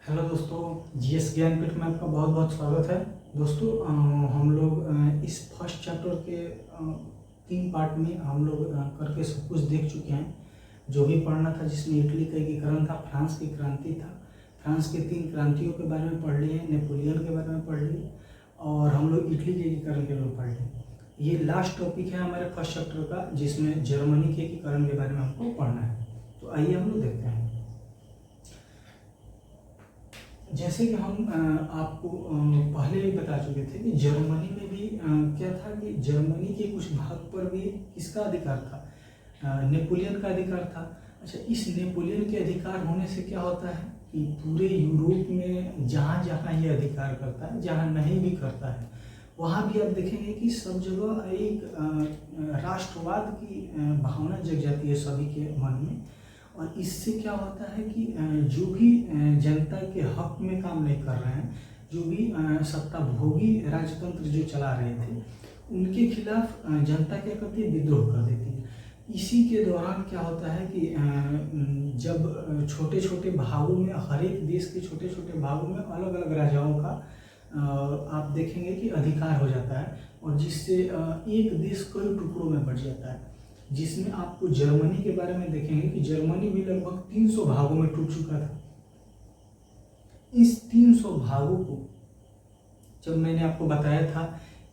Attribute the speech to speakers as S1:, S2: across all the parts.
S1: Hello दोस्तों, GS Jnanpith में आपका बहुत बहुत स्वागत है। दोस्तों, हम लोग इस फर्स्ट चैप्टर के 3 पार्ट में हम लोग करके सब कुछ देख चुके हैं। जो भी पढ़ना था, जिसमें इटली का एकीकरण था, फ्रांस की क्रांति था, फ्रांस के 3 क्रांतियों के बारे में पढ़ लिए, नेपोलियन के बारे में पढ़ लिए और हम लोग इटली के एकीकरण के बारे में पढ़ लिए। ये लास्ट टॉपिक है हमारे फर्स्ट चैप्टर का, जिसमें जर्मनी के एकीकरण के बारे में हमको पढ़ना है। तो आइए हम लोग देखते हैं। जैसे कि हम आपको पहले ही बता चुके थे कि जर्मनी में भी क्या था कि जर्मनी के कुछ भाग पर भी किसका अधिकार था, नेपोलियन का अधिकार था। अच्छा, इस नेपोलियन के अधिकार होने से क्या होता है कि पूरे यूरोप में जहाँ जहाँ ये अधिकार करता है, जहाँ नहीं भी करता है, वहाँ भी आप देखेंगे कि सब जगह एक राष्ट्रवाद की भावना जग जाती है सभी के मन में। और इससे क्या होता है कि जो भी जनता के हक में काम नहीं कर रहे हैं, जो भी सत्ता भोगी राजतंत्र जो चला रहे थे, उनके खिलाफ जनता क्या करती है, विद्रोह कर देती है। इसी के दौरान क्या होता है कि जब छोटे छोटे भागों में, हर एक देश के छोटे छोटे भागों में अलग अलग राजाओं का आप देखेंगे कि अधिकार हो जाता है, और जिससे एक देश कई टुकड़ों में बढ़ जाता है। जिसमें आपको जर्मनी के बारे में देखेंगे कि जर्मनी भी लगभग 300 भागों में टूट चुका था। इस 300 भागों को जब मैंने आपको बताया था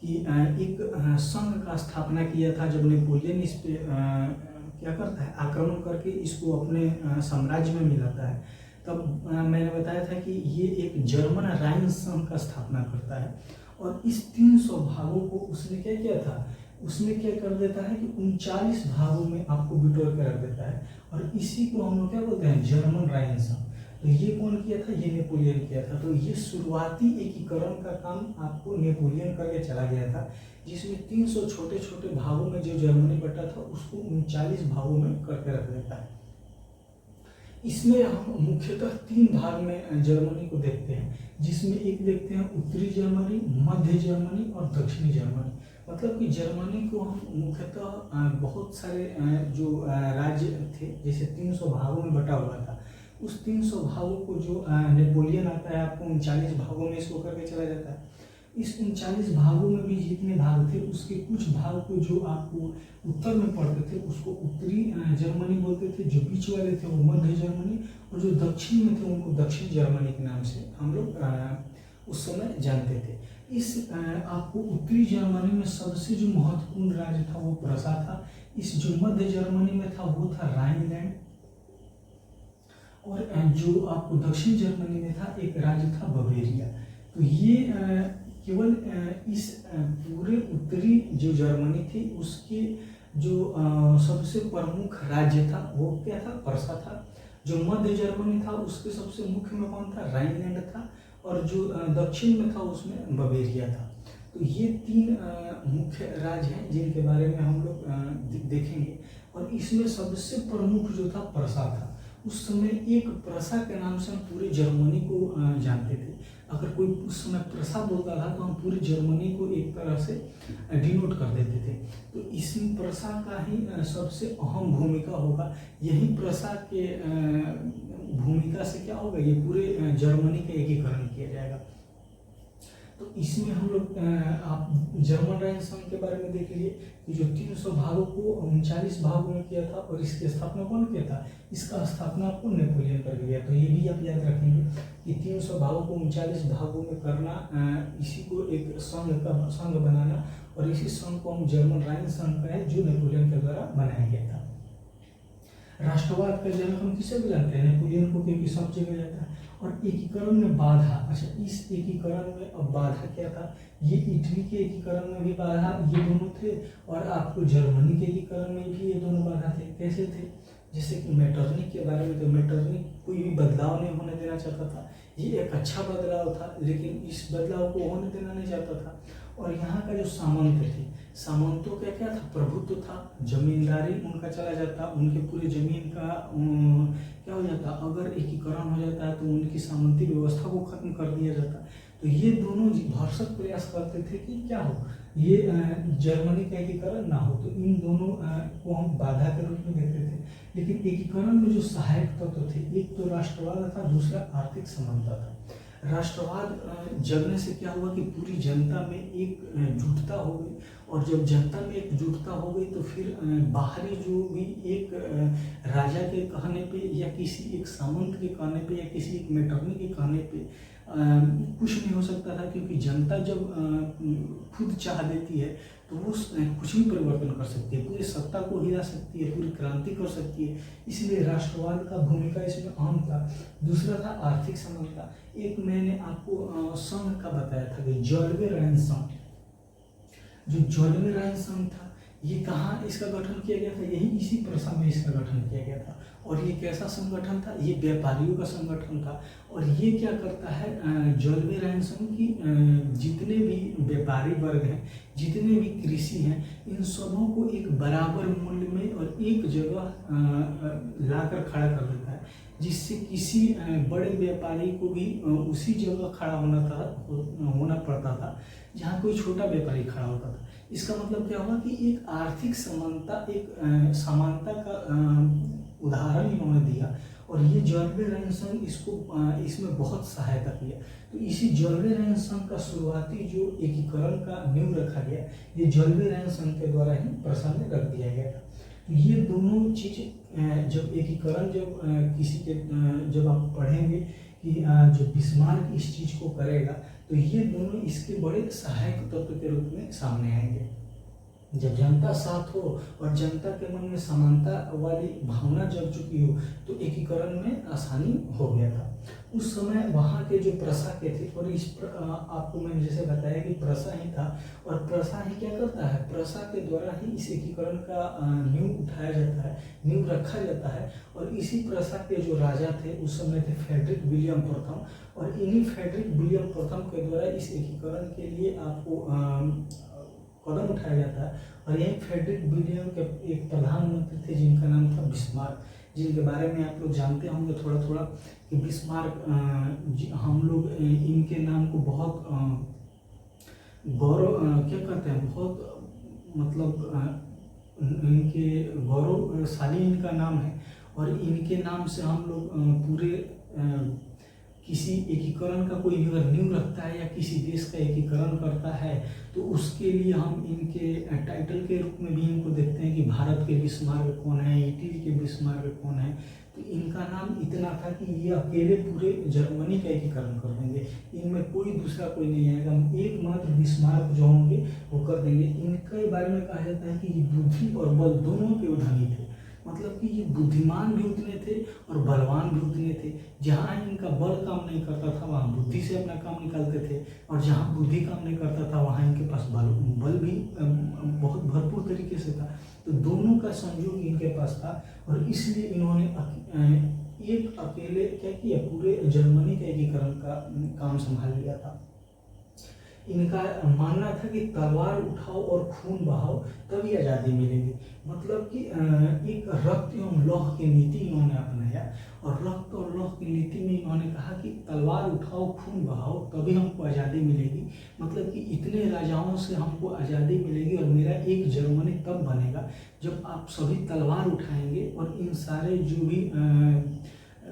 S1: कि एक संघ का स्थापना किया था, जब नेपोलियन इस पे क्या करता है, आक्रमण करके इसको अपने साम्राज्य में मिलाता है, तब मैंने बताया था कि ये एक जर्मन राइन संघ का स्थापना करता है। और इस 300 भागों को उसने क्या किया था, उसमें क्या कर देता है कि 39 भागों में आपको बिटोर कर रख देता है। और इसी को हम लोग क्या बोलते हैं, जर्मन राइन संघ। तो ये कौन किया था, ये नेपोलियन किया था। तो ये शुरुआती एकीकरण का काम आपको नेपोलियन करके चला गया था, जिसमें 300 छोटे छोटे भागों में जो जर्मनी बटा था, उसको 39 भागों में करके रख देता है। इसमें हम मुख्यतः 3 भाग में जर्मनी को देखते हैं, जिसमें एक देखते हैं उत्तरी जर्मनी, मध्य जर्मनी और दक्षिणी जर्मनी। मतलब कि जर्मनी को हम मुख्यतः बहुत सारे जो राज्य थे, जैसे 300 भागों में बटा हुआ था, उस 300 भागों को जो नेपोलियन आता है, आपको 39 भागों में इसको करके चला जाता है। इस 39 भागों में भी जितने भाग थे, उसके कुछ भाग को जो आपको उत्तर में पड़ते थे, उसको उत्तरी जर्मनी बोलते थे, जो बीच वाले थे वो मध्य जर्मनी, और जो दक्षिण में थे उनको दक्षिण जर्मनी के नाम से हम लोग उस समय जानते थे। इस आपको उत्तरी जर्मनी में सबसे जो महत्वपूर्ण राज्य था वो प्रसा था। इस जो मध्य जर्मनी में था वो था राइनलैंड, और जो आपको दक्षिण जर्मनी में था एक राज्य था बवेरिया। तो ये केवल इस पूरे उत्तरी जो जर्मनी थी, उसके जो सबसे प्रमुख राज्य था वो क्या था, प्रसा था। जो मध्य जर्मनी था उसके सबसे मुख्य में कौन था, राइनलैंड था, और जो दक्षिण में था उसमें बवेरिया था। तो ये 3 मुख्य राज्य हैं जिनके बारे में हम लोग देखेंगे। और इसमें सबसे प्रमुख जो था प्रसा था। उस समय एक प्रसा के नाम से हम पूरे जर्मनी को जानते थे। अगर कोई उस समय प्रसा बोलता था तो हम पूरी जर्मनी को एक तरह से डिनोट कर देते थे। तो इसमें प्रसा का ही सबसे अहम भूमिका होगा। यही प्रसा के भूमिका से क्या होगा, ये पूरे जर्मनी का एकीकरण किया जाएगा। तो इसमें हम लोग आप जर्मन राइन संघ के बारे में देख लीजिए कि जो 300 भागों को 39 भागों में किया था, और इसकी स्थापना कौन किया था, इसका स्थापना आपको नेपोलियन कर दिया। तो ये भी आप याद रखेंगे कि 300 भागों को 39 भागों में करना, इसी को एक संघ बनाना, और इसी संघ को हम जर्मन राइन संघ का है, जो नेपोलियन के द्वारा बनाया गया था। राष्ट्रवाद का जनक हम किसे भी जानते हैं, नेपोलियन को, क्योंकि सब जगह जाता है। और एकीकरण में बाधा, अच्छा, इस एकीकरण में अब बाधा क्या था, ये इटली के एकीकरण में भी बाधा ये दोनों थे, और आपको जर्मनी के एकीकरण में भी ये दोनों बाधा थे। कैसे थे, जैसे कि मेटरनिक के बारे में, तो मेटरनिक कोई भी बदलाव नहीं होने देना चाहता था। ये एक अच्छा बदलाव था, लेकिन इस बदलाव को होने देना नहीं चाहता था। और यहाँ का जो सामंत थे, सामंतों का क्या था, प्रभुत्व था, जमींदारी उनका चला जाता, उनके पूरे जमीन का क्या हो जाता, अगर एकीकरण हो जाता है तो उनकी सामंती व्यवस्था को खत्म कर दिया जाता। तो ये दोनों भरसक प्रयास करते थे कि क्या हो, ये जर्मनी का एकीकरण ना हो। तो इन दोनों को हम बाधा के रूप में देखते थे। लेकिन एकीकरण में जो सहायक तत्व थे, एक तो राष्ट्रवाद था, दूसरा आर्थिक समानता था। राष्ट्रवाद जगने से क्या हुआ कि पूरी जनता में एक जुटता हो गई, और जब जनता में एक जुटता हो गई तो फिर बाहरी जो भी एक राजा के कहने पे या किसी एक सामंत के कहने पे या किसी एक मेटरनी के कहने पे कुछ नहीं हो सकता था, क्योंकि जनता जब खुद चाह देती है तो वो कुछ भी परिवर्तन कर सकती है, पूरी सत्ता को हिला सकती है, पूरी क्रांति कर सकती है। इसलिए राष्ट्रवाद का भूमिका इसमें अहम था। दूसरा था आर्थिक समानता। एक मैंने आपको संघ का बताया था कि जॉलवे-रायन संघ, जो जॉलवे-रायन संघ था, ये कहाँ इसका गठन किया गया था? यही इसी प्रसा में इसका गठन किया गया था। और ये कैसा संगठन था? ये व्यापारियों का संगठन था। और ये क्या करता है, जॉलवे-रायन संघ की जितने भी व्यापारी वर्ग हैं, जितने भी कृषि हैं, इन सबों को एक बराबर मूल्य में और एक जगह लाकर खड़ा कर देता है, जिससे किसी बड़े व्यापारी को भी उसी जगह खड़ा होना पड़ता था जहाँ कोई छोटा व्यापारी खड़ा होता था। इसका मतलब क्या हुआ कि एक आर्थिक समानता, एक समानता का उदाहरण इन्होंने दिया, और ये जॉलवे-रायन संघ इसमें बहुत सहायता किया। तो इसी जॉलवे-रायन संघ का शुरुआती जो एकीकरण का नींव रखा गया, ये जॉलवे-रायन संघ के द्वारा ही प्रसा में रख दिया गया था। तो ये दोनों चीज़ जब एकीकरण जब आप पढ़ेंगे कि जो बिस्मार्क इस चीज़ को करेगा, तो ये दोनों इसके बड़े सहायक तत्व के रूप में सामने आएंगे। जब जनता साथ हो और जनता के मन में समानता वाली भावना जग चुकी हो, तो एकीकरण में आसानी हो गया था। उस समय वहाँ के जो प्रसा के थे, और आपको मैंने जैसे बताया कि प्रसा ही था, और प्रसा ही क्या करता है, प्रसा के द्वारा ही इस एकीकरण का नींव उठाया जाता है, नींव रखा जाता है। और इसी प्रसा के जो राजा थे उस समय थे फ्रेडरिक विलियम प्रथम, और इन्हीं फ्रेडरिक विलियम प्रथम के द्वारा इस एकीकरण के लिए आपको कदम उठाया जाता है। और यही फ्रेडरिक विलियम के एक प्रधानमंत्री थे जिनका नाम था बिस्मार्क, जिनके बारे में आप लोग जानते होंगे थोड़ा थोड़ा कि बिस्मार्क, हम लोग इनके नाम को बहुत गौरव क्या कहते हैं, बहुत मतलब इनके गौरवशाली इनका नाम है। और इनके नाम से हम लोग पूरे किसी एकीकरण का कोई अगर नींव रखता है या किसी देश का एकीकरण करता है, तो उसके लिए हम इनके टाइटल के रूप में भी इनको देखते हैं कि भारत के बिस्मार्क कौन है, इटली के बिस्मार्क कौन है। तो इनका नाम इतना था कि ये अकेले पूरे जर्मनी का एकीकरण कर देंगे, इनमें कोई दूसरा कोई नहीं आएगा, हम एकमात्र बिस्मार्क जो होंगे वो कर देंगे। इनके बारे में कहा जाता है कि ये बुद्धि और बल दोनों के धनी थे, मतलब कि ये बुद्धिमान भी उतने थे और बलवान भी उतने थे। जहाँ इनका बल काम नहीं करता था वहाँ बुद्धि से अपना काम निकालते थे, और जहाँ बुद्धि काम नहीं करता था वहाँ इनके पास बल भी बहुत भरपूर तरीके से था। तो दोनों का संयोग इनके पास था, और इसलिए इन्होंने एक अकेले क्या किया, पूरे जर्मनी के एकीकरण का काम संभाल लिया था। इनका मानना था कि तलवार उठाओ और खून बहाओ तभी आज़ादी मिलेगी, मतलब कि एक रक्त एवं लौह की नीति इन्होंने अपनाया। और रक्त और लौह की नीति में इन्होंने कहा कि तलवार उठाओ खून बहाओ तभी हमको आज़ादी मिलेगी, मतलब कि इतने राजाओं से हमको आज़ादी मिलेगी, और मेरा एक जर्मनी तब बनेगा जब आप सभी तलवार उठाएंगे और इन सारे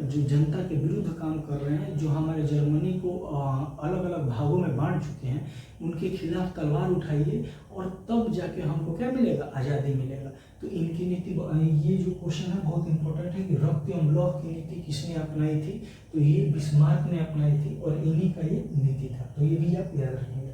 S1: जो जनता के विरुद्ध काम कर रहे हैं, जो हमारे जर्मनी को अलग अलग भागों में बांट चुके हैं, उनके खिलाफ तलवार उठाइए, और तब जाके हमको क्या मिलेगा, आज़ादी मिलेगा। तो इनकी नीति, ये जो क्वेश्चन है बहुत इंपॉर्टेंट है कि रक्त एवं लौह की नीति किसने अपनाई थी, तो ये बिस्मार्क ने अपनाई थी, और इन्हीं का ये नीति था। तो ये भी आप याद रखेंगे।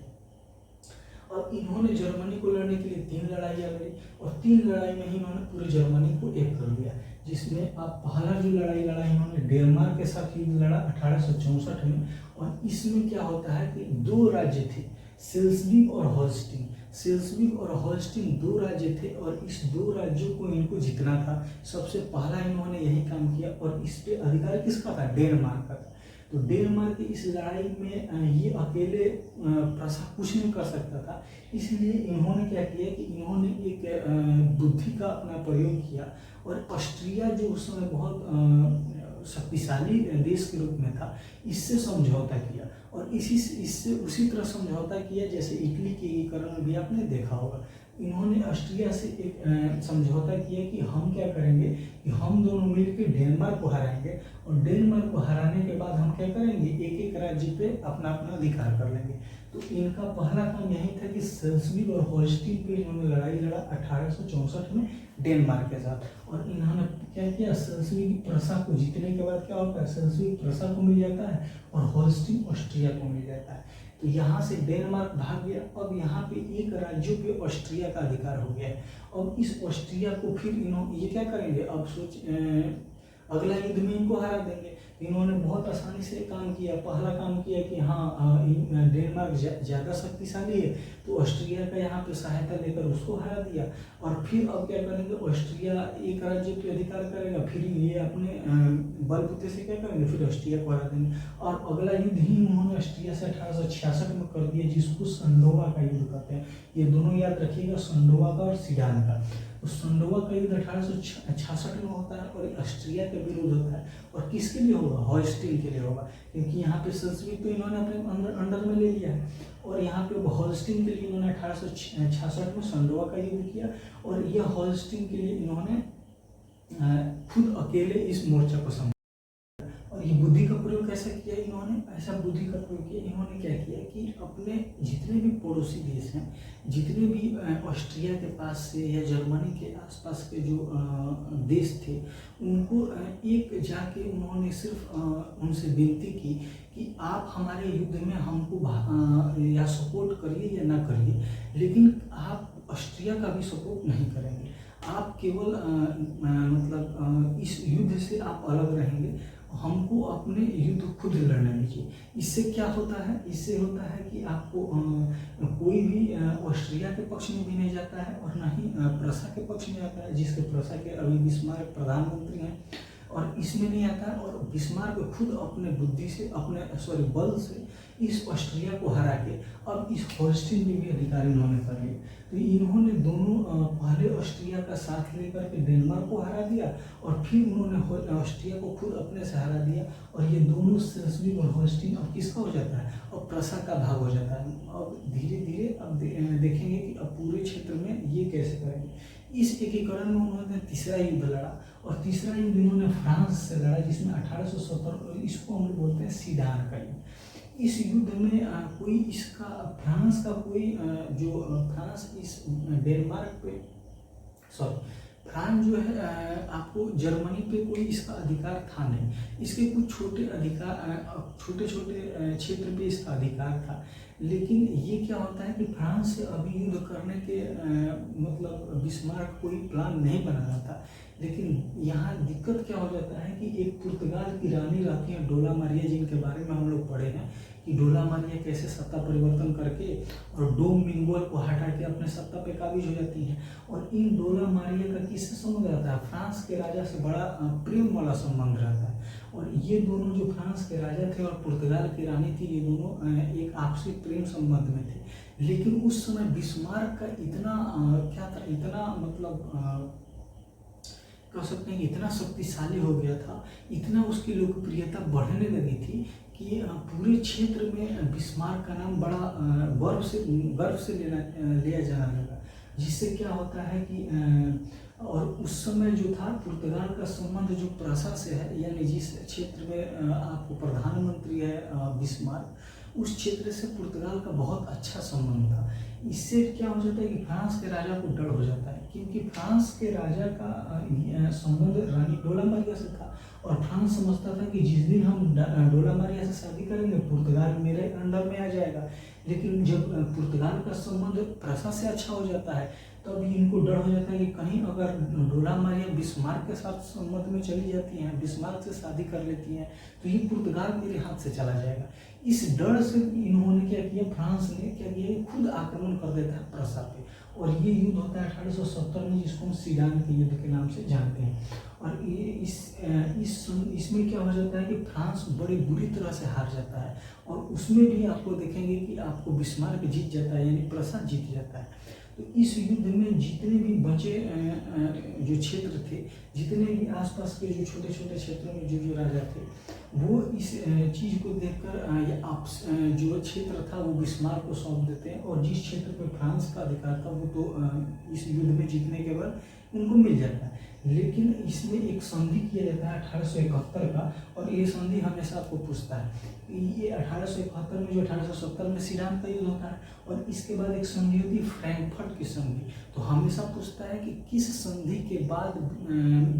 S1: और इन्होंने जर्मनी को लड़ने के लिए 3 लड़ाइयाँ लड़ी, और 3 लड़ाई में ही इन्होंने पूरी जर्मनी को एक कर लिया। जिसमें आप पहला जो लड़ाई लड़ा इन्होंने डेनमार्क के साथ युद्ध लड़ा 1864 में, और इसमें क्या होता है कि 2 राज्य थे, सेल्सविग और होल्स्टीन। सेल्सविग और होल्स्टीन 2 राज्य थे, और इस 2 राज्यों को इनको जीतना था। सबसे पहला इन्होंने यही काम किया, और इस पे अधिकार किसका था, डेनमार्क का था। तो डेनमार्क की इस लड़ाई में ये अकेले प्रसा कुछ नहीं कर सकता था, इसलिए इन्होंने क्या किया कि इन्होंने एक बुद्धि का अपना प्रयोग किया, और ऑस्ट्रिया जो उस समय बहुत शक्तिशाली देश के रूप में था, इससे समझौता किया, और इससे उसी तरह समझौता किया जैसे इटली के एकीकरण में भी आपने देखा होगा। इन्होंने ऑस्ट्रिया से एक समझौता किया कि हम क्या करेंगे कि हम दोनों मिलकर डेनमार्क को हराएंगे, और डेनमार्क को हराने के बाद हम क्या करेंगे, एक एक राज्य पे अपना अपना अधिकार कर लेंगे। तो इनका पहला काम यही था कि सेल्सविक और होल्स्टीन पे इन्होंने लड़ाई लड़ा 1864 में डेनमार्क के साथ। और इन्होंने क्या किया, सेल्सविक प्रसा को जीतने के बाद क्या होता है, सेल्सविक प्रसा को मिल जाता है और होल्स्टीन ऑस्ट्रिया को मिल जाता है। तो यहाँ से डेनमार्क भाग गया। अब यहाँ पे एक राज्यों पे ऑस्ट्रिया का अधिकार हो गया है। अब इस ऑस्ट्रिया को फिर इन्होंने ये क्या करेंगे, अब अगला युद्ध में इनको हरा देंगे। इन्होंने बहुत आसानी से काम किया। पहला काम किया कि हाँ डेनमार्क ज़्यादा शक्तिशाली है, तो ऑस्ट्रिया का यहाँ पे सहायता लेकर उसको हरा दिया। और फिर अब क्या करेंगे, ऑस्ट्रिया एक राज्य पे अधिकार करेगा, फिर ये अपने बलबूते से क्या करेंगे, फिर ऑस्ट्रिया को हरा देंगे। और अगला युद्ध ही उन्होंने ऑस्ट्रिया से 1866 में कर दिया, जिसको संडोवा का युद्ध कहते हैं। ये दोनों याद रखिएगा, संडोवा का और सीडान का। तो संडोवा का युद्ध 1866 में होता है और ऑस्ट्रिया के विरुद्ध होता है। और किसके लिए होगा, होल्स्टीन के लिए होगा, क्योंकि यहाँ पे सेल्सविक तो इन्होंने अपने अंडर में ले लिया है। और यहाँ पे होल्स्टीन के लिए इन्होंने 1866 में संडोवा का युद्ध किया। और यह होल्स्टीन के लिए इन्होंने खुद अकेले इस मोर्चा को संभाला। और ये बुद्धि का प्रयोग कैसे किया इन्होंने, ऐसा बुद्धि का प्रयोग किया इन्होंने क्या किया कि अपने जितने भी पड़ोसी देश हैं, जितने भी ऑस्ट्रिया के पास से या जर्मनी के आसपास के जो देश थे, उनको एक जाके उन्होंने सिर्फ उनसे विनती की कि आप हमारे युद्ध में हमको या सपोर्ट करिए या ना करिए, लेकिन आप ऑस्ट्रिया का भी सपोर्ट नहीं करेंगे। आप केवल मतलब इस युद्ध से आप अलग रहेंगे, हमको अपने युद्ध खुद लड़ने दीजिए। इससे क्या होता है, इससे होता है कि आपको कोई भी ऑस्ट्रिया के पक्ष में भी नहीं जाता है और ना ही प्रसा के पक्ष में आता है, जिसके प्रसा के अभी बिस्मार्क प्रधानमंत्री हैं, और इसमें नहीं आता है। और बिस्मार्क खुद अपने बुद्धि से, अपने बल से इस ऑस्ट्रिया को हरा के अब इस होल्स्टीन में भी अधिकार इन्होंने कर लिए। तो इन्होंने दोनों पहले ऑस्ट्रिया का साथ लेकर के डेनमार्क को हरा दिया, और फिर उन्होंने ऑस्ट्रिया को खुद अपने से हरा दिया। और ये दोनों सेल्सविक और होल्स्टीन अब किसका हो जाता है, अब प्रसा का भाग हो जाता है। अब धीरे धीरे अब देखेंगे कि अब पूरे क्षेत्र में ये कैसे करेंगे। इस एकीकरण में उन्होंने तीसरा युद्ध लड़ा, और तीसरा युद्ध इन्होंने फ्रांस से लड़ा, जिसमें 1870, इसको हम लोग बोलते हैं सीडान का युद्ध। इस युद्ध में कोई इसका फ्रांस का कोई जो फ्रांस इस डेनमार्क पे फ्रांस जो है आपको जर्मनी पे कोई इसका अधिकार था नहीं। इसके कुछ छोटे अधिकार, छोटे छोटे क्षेत्र पे इसका अधिकार था। लेकिन ये क्या होता है कि फ्रांस से अभी युद्ध करने के मतलब बिस्मार्क कोई प्लान नहीं बना रहा था। लेकिन यहाँ दिक्कत क्या हो जाता है कि एक पुर्तगाल की रानी रहती है डोला मारिया, जिनके बारे में हम लोग पढ़े हैं कि डोला मारिया कैसे सत्ता परिवर्तन करके और डोम मिंगोल को हटा के अपने सत्ता पे काबिज हो जाती हैं। और इन डोला मारिया का किससे संबंध रहता है, फ्रांस के राजा से बड़ा प्रेम वाला संबंध रहता है। और ये दोनों जो फ्रांस के राजा थे और पुर्तगाल की रानी थी, ये दोनों एक आपसी प्रेम संबंध में थे। लेकिन उस समय बिस्मार्क का इतना क्या था, इतना मतलब कह सकते हैं इतना शक्तिशाली हो गया था, इतना उसकी लोकप्रियता बढ़ने लगी थी कि पूरे क्षेत्र में बिस्मार्क का नाम बड़ा गर्व से लिया जाने लगा। जिससे क्या होता है कि और उस समय जो था पुर्तगाल का संबंध जो प्रसा से है, यानी जिस क्षेत्र में आपको प्रधानमंत्री है बिस्मार्क, उस क्षेत्र से पुर्तगाल का बहुत अच्छा संबंध था। इससे क्या हो जाता है कि फ्रांस के राजा को डर हो जाता है, क्योंकि फ्रांस के राजा का संबंध रानी डोला मारिया से था। और फ्रांस समझता था कि जिस दिन हम डोला मारिया से शादी करेंगे, पुर्तगाल मेरे अंडर में आ जाएगा। लेकिन जब पुर्तगाल का संबंध प्रसा से अच्छा हो जाता है, तब इनको डर हो जाता है कि कहीं अगर डोला मारिया बिस्मार्क के साथ संबंध में चली जाती हैं, बिस्मार्क से शादी कर लेती हैं, तो ये पुर्तगाल मेरे हाथ से चला जाएगा। इस डर से इन्होंने क्या किया, फ्रांस ने क्या किया, खुद आक्रमण कर देता है प्रसा पे। और ये युद्ध होता है 1870 में, जिसको हम सीडान के युद्ध के नाम से जानते हैं। और ये इसमें क्या हो जाता है कि फ्रांस बड़ी बुरी तरह से हार जाता है। और उसमें भी आपको देखेंगे कि आपको बिस्मार्क जीत जाता है, यानी प्रसा जीत जाता है। तो इस युद्ध में जितने भी बचे जो क्षेत्र थे, जितने भी आसपास के जो छोटे छोटे क्षेत्रों में जो राजा थे, वो इस चीज़ को देखकर या आप जो क्षेत्र था वो बिस्मार्क को सौंप देते हैं, और जिस क्षेत्र पे फ्रांस का अधिकार था वो तो इस युद्ध में जीतने के बाद उनको मिल जाता है। लेकिन इसमें एक संधि किया जाता है 1871 का, और ये संधि हमेशा आपको पूछता है। ये 1871 में जो 1870 में सीडान का युद्ध होता है, और इसके बाद एक संधि होती है फ्रैंकफर्ट की संधि। तो हमेशा पूछता है कि किस संधि के बाद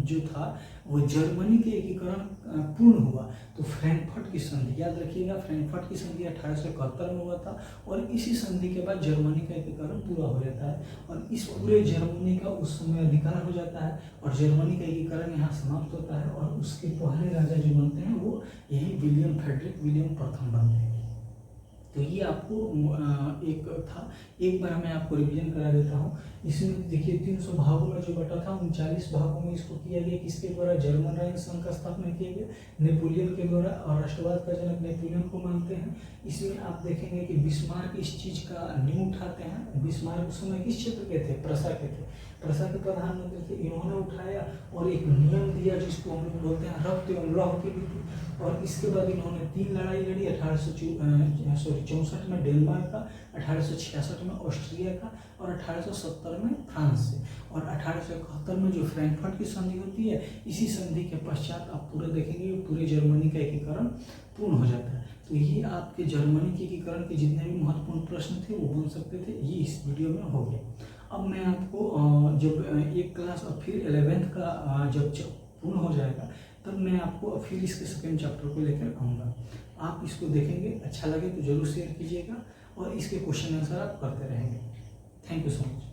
S1: जो था वो जर्मनी के एकीकरण पूर्ण हुआ। तो फ्रैंकफर्ट की संधि याद रखिएगा, फ्रैंकफर्ट की संधि 1871 में हुआ था, और इसी संधि के बाद जर्मनी का एकीकरण पूरा हो जाता है, और इस पूरे जर्मनी का उस समय अधिकार हो जाता है, और जर्मनी का एकीकरण यहाँ समाप्त होता है। और उसके पहले राजा जो बनते हैं वो यही विलियम फ्रेडरिक विलियम प्रथम बनते हैं। तो ये आपको एक था, एक बार मैं आपको रिवीजन करा देता हूँ। इसमें देखिए 300 भागों में जो बटा था 39 भागों में इसको किया गया। किसके द्वारा? जर्मन राइख संघ का स्थापना किया गया नेपोलियन के द्वारा, और राष्ट्रवाद का जनक नेपोलियन को मानते हैं। इसमें आप देखेंगे कि बिस्मार्क इस चीज का नींव उठाते हैं। बिस्मार्क उस समय किस क्षेत्र के थे? प्रसा के थे, प्रसा के प्रधानमंत्री थे। इन्होंने उठाया और एक नियम दिया जिसको हम लोग बोलते हैं रक्त एवं लौह की नीति। और इसके बाद इन्होंने 3 लड़ाई लड़ी, 1864 में डेनमार्क का, 1866 में ऑस्ट्रिया का, और 1870 में फ्रांस से। और 1871 में जो फ्रैंकफर्ट की संधि होती है, इसी संधि के पश्चात आप पूरा देखेंगे पूरे जर्मनी का एकीकरण पूर्ण हो जाता है। तो ये आपके जर्मनी के एकीकरण के जितने भी महत्वपूर्ण प्रश्न थे वो बन सकते थे, ये इस वीडियो में हो गया। अब मैं आपको जब एक क्लास और फिर 11th का जब पूर्ण हो जाएगा तब मैं आपको फिर इसके सेकेंड चैप्टर को लेकर आऊँगा। आप इसको देखेंगे, अच्छा लगे तो जरूर शेयर कीजिएगा, और इसके क्वेश्चन आंसर आप करते रहेंगे। Thank you so much.